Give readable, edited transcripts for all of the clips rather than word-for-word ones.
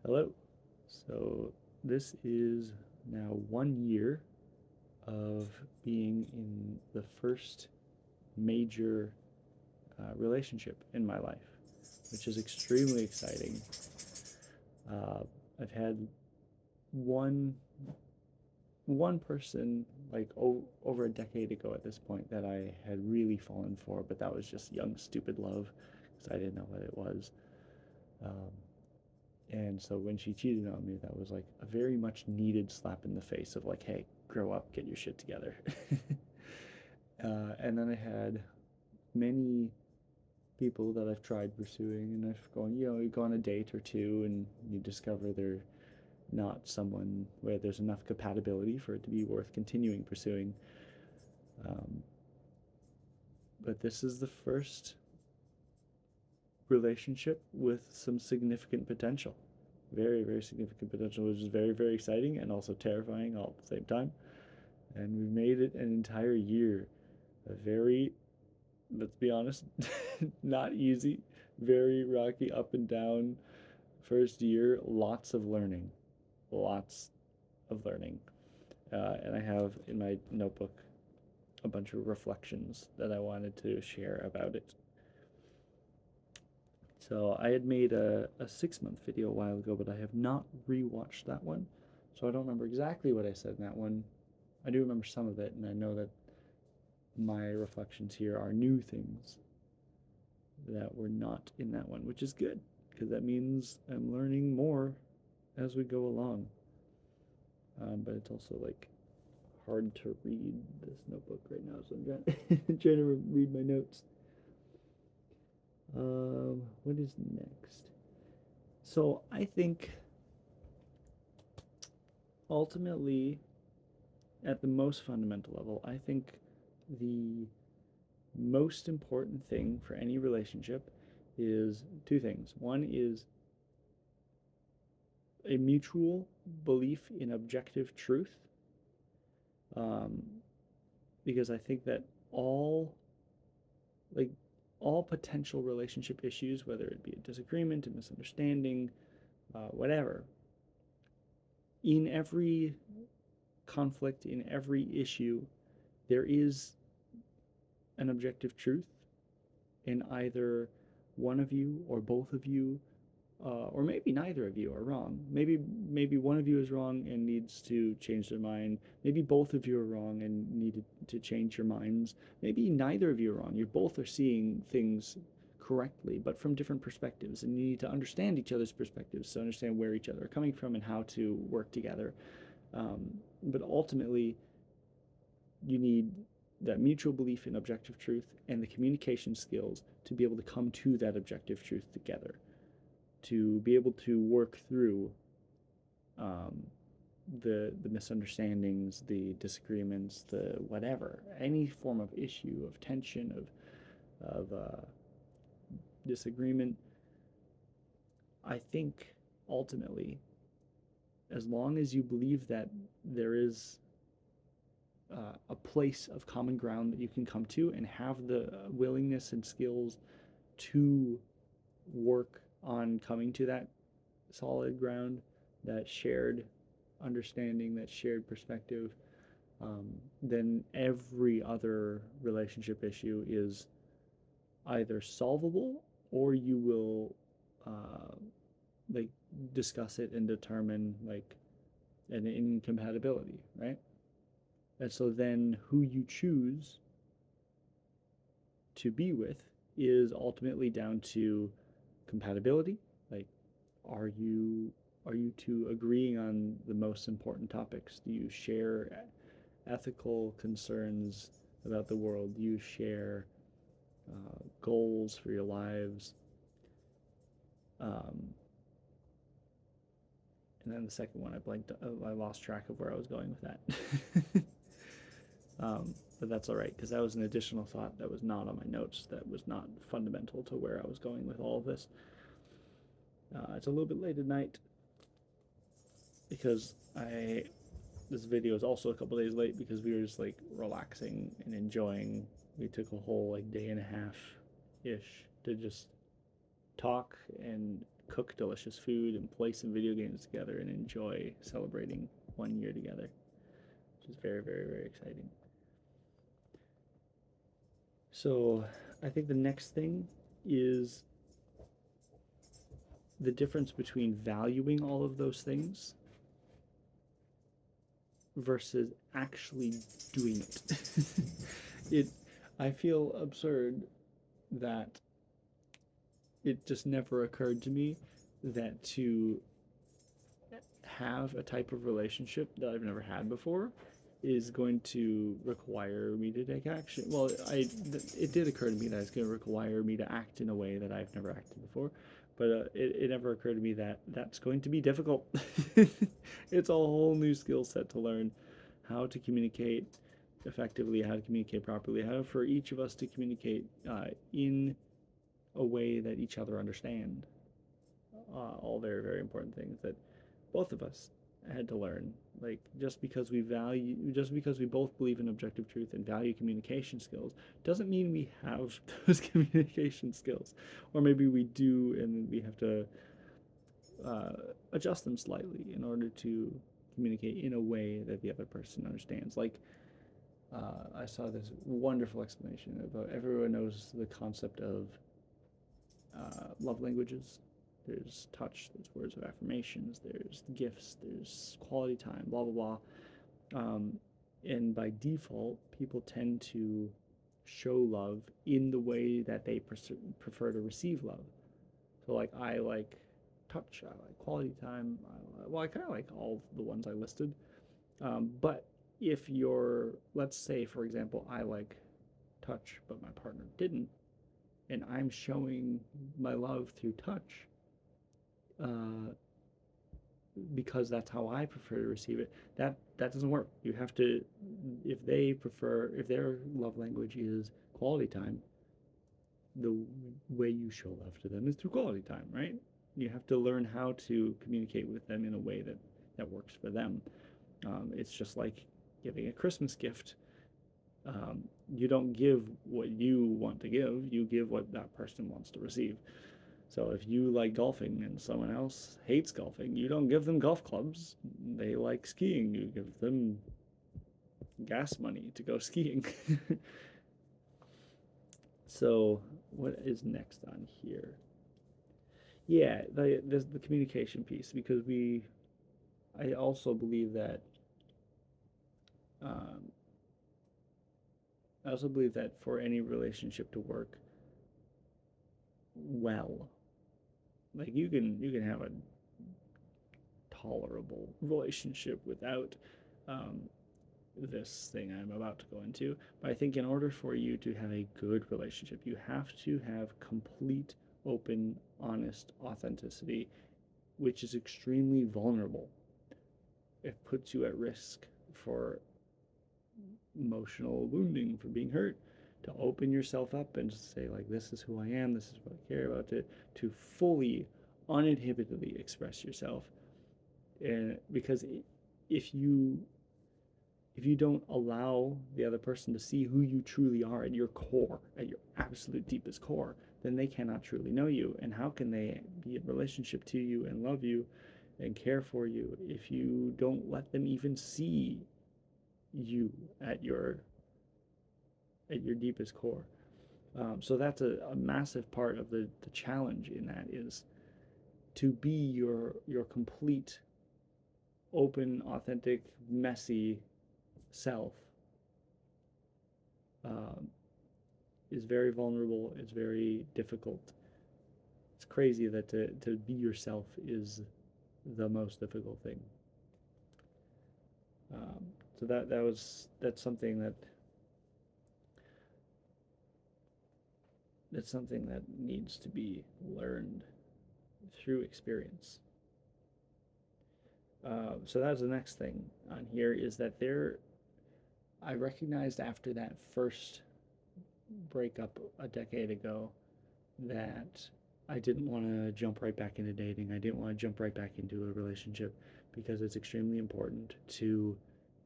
Hello. So this is now 1 year of being in the first major relationship in my life, which is extremely exciting. Uh, I've had one one person over a decade ago at this point that I had really fallen for, but that was just young stupid love because I didn't know what it was. Um, And so when she cheated on me, that was like a very much needed slap in the face of like, hey, grow up, get your shit together. And then I had many people that I've tried pursuing, and I've gone, you go on a date or two, and you discover they're not someone where there's enough compatibility for it to be worth continuing pursuing. Um, but this is the first relationship with some significant potential. Very, very significant potential, which is very, very exciting and also terrifying all at the same time. And we've made it an entire year. A very, let's be honest, not easy, very rocky up and down first year. Lots of learning, lots of learning. And I have in my notebook a bunch of reflections that I wanted to share about it. So I had made a 6 month video a while ago, but I have not rewatched that one. So I don't remember exactly what I said in that one. I do remember some of it, and I know that my reflections here are new things that were not in that one, which is good because that means I'm learning more as we go along. But it's also like hard to read this notebook right now, so I'm trying, trying to read my notes. What is next? So I think ultimately, at the most fundamental level, I think the most important thing for any relationship is two things. One is a mutual belief in objective truth, um, because I think that all like all potential relationship issues, whether it be a disagreement, a misunderstanding, whatever, in every conflict, in every issue, there is an objective truth, and either one of you or both of you, or maybe neither of you are wrong. Maybe one of you is wrong and needs to change their mind. Maybe both of you are wrong and need to change your minds. Maybe neither of you are wrong. You both are seeing things correctly, but from different perspectives, and you need to understand each other's perspectives to understand where each other are coming from and how to work together. But ultimately, you need that mutual belief in objective truth and the communication skills to be able to come to that objective truth together, to be able to work through um, the misunderstandings, the disagreements, the whatever, any form of issue, of tension, of disagreement. I think ultimately, as long as you believe that there is a place of common ground that you can come to and have the willingness and skills to work on coming to that solid ground, that shared understanding, that shared perspective, then every other relationship issue is either solvable or you will like discuss it and determine like an incompatibility, right? And so then who you choose to be with is ultimately down to compatibility. Like, are you are you two agreeing on the most important topics? Do you share ethical concerns about the world? Do you share goals for your lives? Um, and then the second one, I blanked. I lost track of where I was going with that. But that's all right because that was an additional thought that was not on my notes. That was not fundamental to where I was going with all of this. It's a little bit late at night because I this video is also a couple days late because we were just like relaxing and enjoying. We took a whole like day and a half ish to just talk and cook delicious food and play some video games together and enjoy celebrating 1 year together, which is very, very, very exciting. So I think the next thing is the difference between valuing all of those things versus actually doing it. it I feel absurd that it just never occurred to me that to have a type of relationship that I've never had before is going to require me to take action. Well, it did occur to me that it's going to require me to act in a way that I've never acted before, but it never occurred to me that that's going to be difficult. It's a whole new skill set to learn how to communicate effectively, how to communicate properly, how for each of us to communicate in a way that each other understand. All very, very important things that both of us had to learn. Like just because we both believe in objective truth and value communication skills doesn't mean we have those communication skills, or maybe we do and we have to adjust them slightly in order to communicate in a way that the other person understands. Like I saw this wonderful explanation about everyone knows the concept of love languages. There's touch, there's words of affirmations, there's gifts, there's quality time, blah, blah, blah. And by default, people tend to show love in the way that they prefer to receive love. So, like, I like touch, I like quality time. I kind of like all the ones I listed. But if let's say, for example, I like touch, but my partner didn't, and I'm showing my love through touch, because that's how I prefer to receive it. That doesn't work. You have to, if their love language is quality time, the way you show love to them is through quality time, right? You have to learn how to communicate with them in a way that works for them. It's just like giving a Christmas gift. You don't give what you want to give. You give what that person wants to receive. So if you like golfing and someone else hates golfing, you don't give them golf clubs. They like skiing. You give them gas money to go skiing. So what is next on here? Yeah, the communication piece, because I also believe that um, for any relationship to work well, like you can have a tolerable relationship without this thing I'm about to go into. But I think in order for you to have a good relationship, you have to have complete, open, honest authenticity, which is extremely vulnerable. It puts you at risk for emotional wounding, for being hurt. To open yourself up and just say, like, this is who I am, this is what I care about, to fully, uninhibitedly express yourself. And because if you don't allow the other person to see who you truly are at your core, at your absolute deepest core, then they cannot truly know you. And how can they be in relationship to you and love you and care for you if you don't let them even see you at your deepest core? So that's a massive part of the challenge in that, is to be your complete, open, authentic, messy self. Is very vulnerable. It's very difficult. It's crazy that to be yourself is the most difficult thing. So that's something that needs to be learned through experience. So that's the next thing on here, is that I recognized after that first breakup a decade ago that I didn't want to jump right back into dating. I didn't want to jump right back into a relationship, because it's extremely important to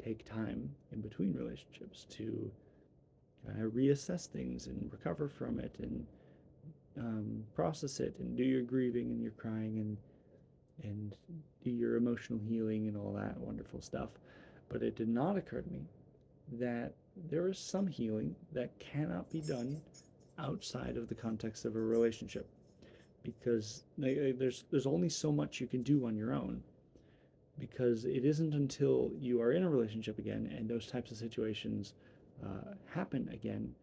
take time in between relationships to kind of reassess things and recover from it and process it and do your grieving and your crying and do your emotional healing and all that wonderful stuff. But it did not occur to me that there is some healing that cannot be done outside of the context of a relationship, because there's only so much you can do on your own, because it isn't until you are in a relationship again and those types of situations happen again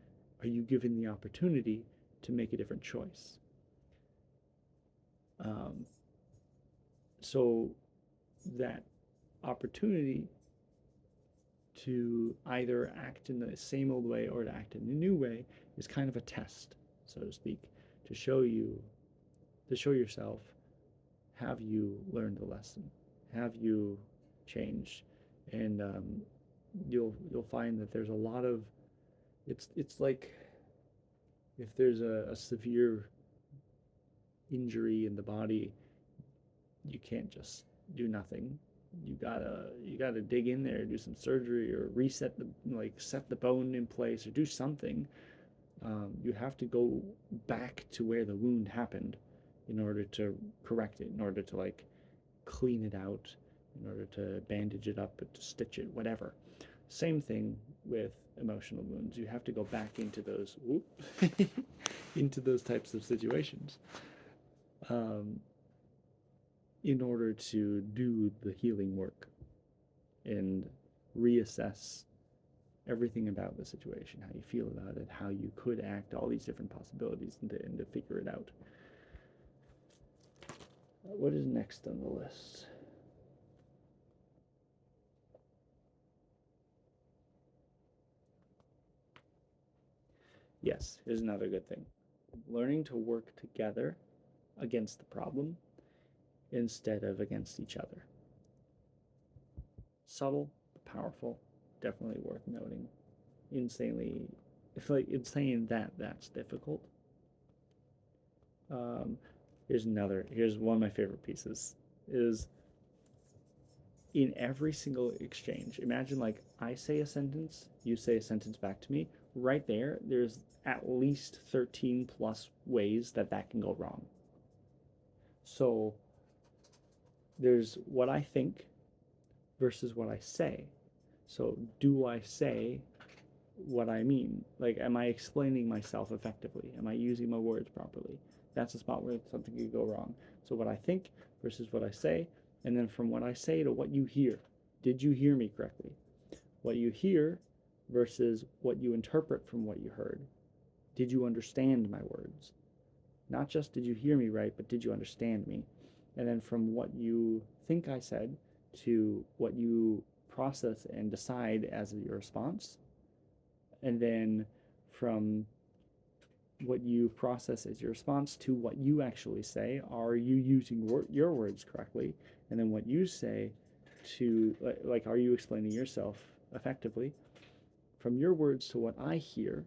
are you given the opportunity to make a different choice. Um, so that opportunity to either act in the same old way or to act in a new way is kind of a test, so to speak, to show yourself, have you learned the lesson? Have you changed? And you'll find that there's a lot of it's like if there's a severe injury in the body, you can't just do nothing. You gotta dig in there, do some surgery, or reset set the bone in place, or do something. You have to go back to where the wound happened in order to correct it, in order to clean it out, in order to bandage it up, to stitch it, whatever. Same thing with emotional wounds. You have to go back into those into those types of situations um, in order to do the healing work and reassess everything about the situation, how you feel about it, how you could act, all these different possibilities, and to figure it out. What is next on the list? Yes, here's another good thing. Learning to work together against the problem instead of against each other. Subtle, but powerful, definitely worth noting. Insanely, insane that that's difficult. Um, here's one of my favorite pieces is in every single exchange. Imagine I say a sentence, you say a sentence back to me. Right there's at least 13 plus ways that can go wrong. So there's what I think versus what I say. So do I say what I mean? Am I explaining myself effectively? Am I using my words properly? That's a spot where something could go wrong. So what I think versus what I say, and then from what I say to what you hear. Did you hear me correctly? What you hear versus what you interpret from what you heard. Did you understand my words? Not just did you hear me right, but did you understand me? And then from what you think I said to what you process and decide as your response. And then from what you process as your response to what you actually say, are you using your words correctly? And then what you say to, are you explaining yourself effectively? From your words to what I hear,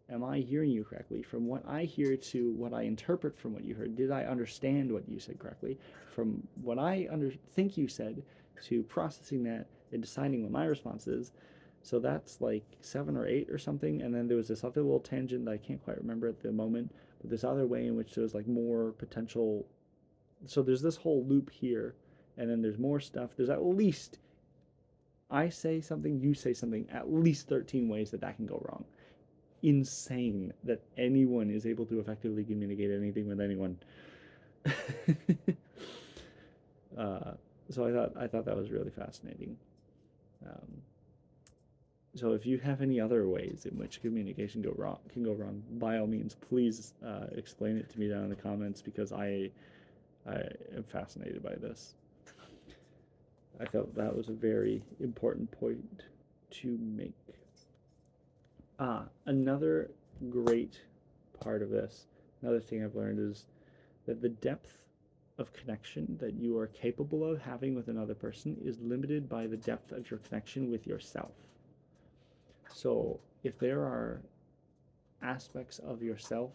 am I hearing you correctly? From what I hear to what I interpret from what you heard, did I understand what you said correctly? From what I think you said to processing that and deciding what my response is. So that's 7 or 8 or something. And then there was this other little tangent that I can't quite remember at the moment, but this other way in which there was more potential. So there's this whole loop here, and then there's more stuff. There's at least, I say something, you say something, at least 13 ways that can go wrong. Insane that anyone is able to effectively communicate anything with anyone. So I thought that was really fascinating. So if you have any other ways in which communication can go wrong, by all means, please explain it to me down in the comments, because I am fascinated by this. I felt that was a very important point to make. Another great part of this, another thing I've learned is that the depth of connection that you are capable of having with another person is limited by the depth of your connection with yourself. So if there are aspects of yourself,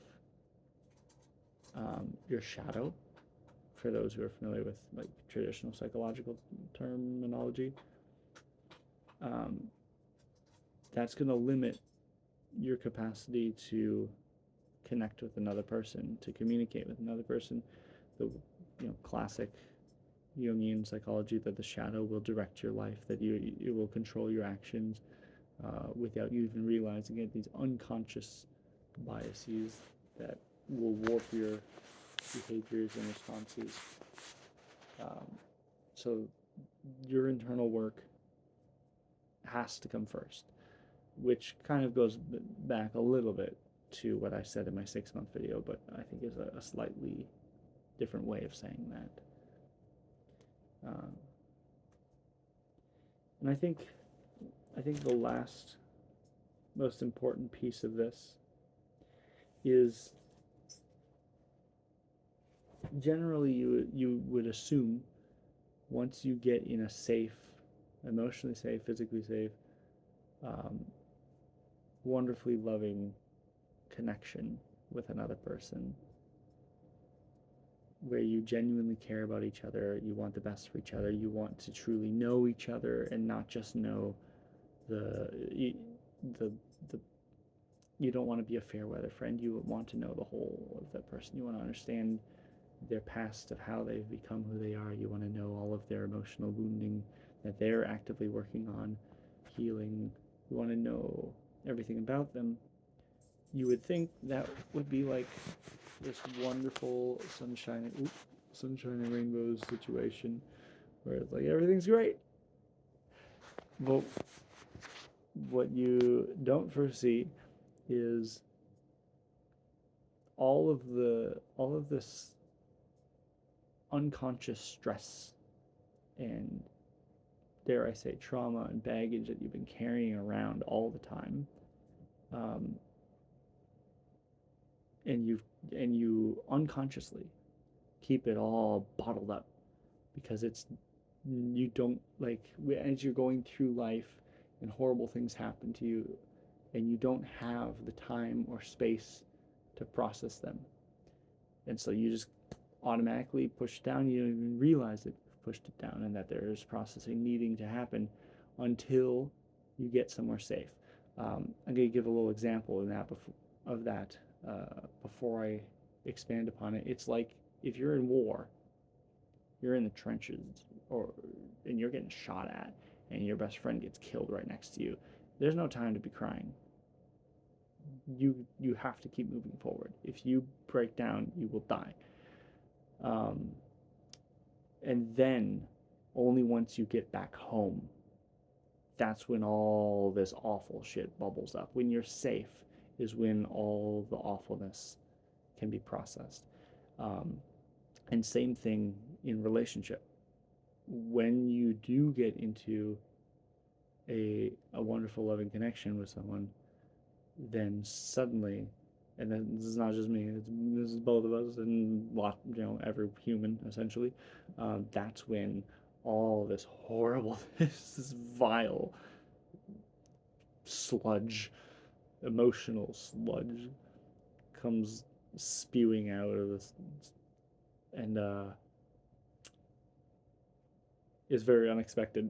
your shadow, for those who are familiar with traditional psychological terminology, that's going to limit your capacity to connect with another person, to communicate with another person. The classic Jungian psychology that the shadow will direct your life, that it will control your actions without you even realizing it. These unconscious biases that will warp your behaviors and responses. So your internal work has to come first, which kind of goes back a little bit to what I said in my 6-month video, but I think is a slightly different way of saying that. And I think the last most important piece of this is generally you would assume once you get in a safe, emotionally safe, physically safe, wonderfully loving connection with another person, where you genuinely care about each other, you want the best for each other, you want to truly know each other and not just know you don't want to be a fair weather friend. You want to know the whole of that person. You want to understand their past, of how they've become who they are. You want to know all of their emotional wounding that they're actively working on healing. You want to know everything about them. You would think that would be like this wonderful sunshine and rainbows situation where it's like everything's great. But what you don't foresee is all of this unconscious stress and, dare I say, trauma and baggage that you've been carrying around all the time, and you unconsciously keep it all bottled up because you don't, like, as you're going through life and horrible things happen to you and you don't have the time or space to process them, and so you just automatically push it down. You don't even realize that you've pushed it down and that there's processing needing to happen until you get somewhere safe. I'm going to give a little example of that before I expand upon it. It's like if you're in war, you're in the trenches, and you're getting shot at, and your best friend gets killed right next to you. There's no time to be crying. You have to keep moving forward. If you break down, you will die. And then only once you get back home, that's when all this awful shit bubbles up. When you're safe is when all the awfulness can be processed. And same thing in relationship. When you do get into a wonderful loving connection with someone, then suddenly, and then this is not just me, this is both of us and every human essentially, that's when all this horrible, this vile sludge, emotional sludge, comes spewing out of this, and is very unexpected.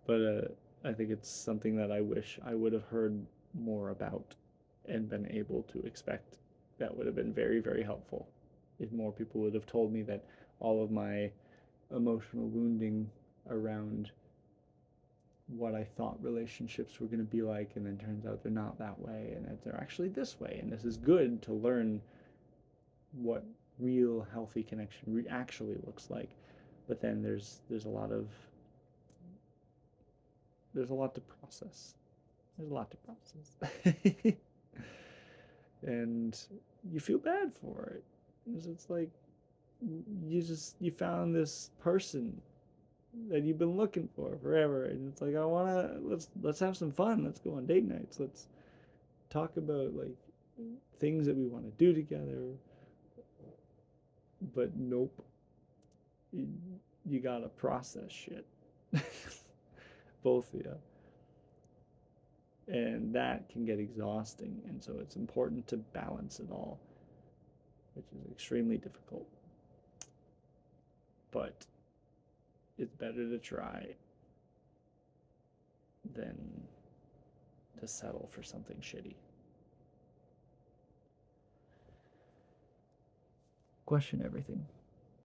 But I think it's something that I wish I would have heard more about and been able to expect. That would have been very, very helpful if more people would have told me that all of my emotional wounding around what I thought relationships were going to be like, and then turns out they're not that way, and that they're actually this way, and this is good to learn what real healthy connection actually looks like. But then there's a lot to process. There's a lot to process. And you feel bad for it. It's like you found this person that you've been looking for forever, and it's like, let's have some fun. Let's go on date nights. Let's talk about like things that we want to do together. But nope. You gotta process shit. Both of you. And that can get exhausting, and so it's important to balance it all, which is extremely difficult. But it's better to try than to settle for something shitty. question everything.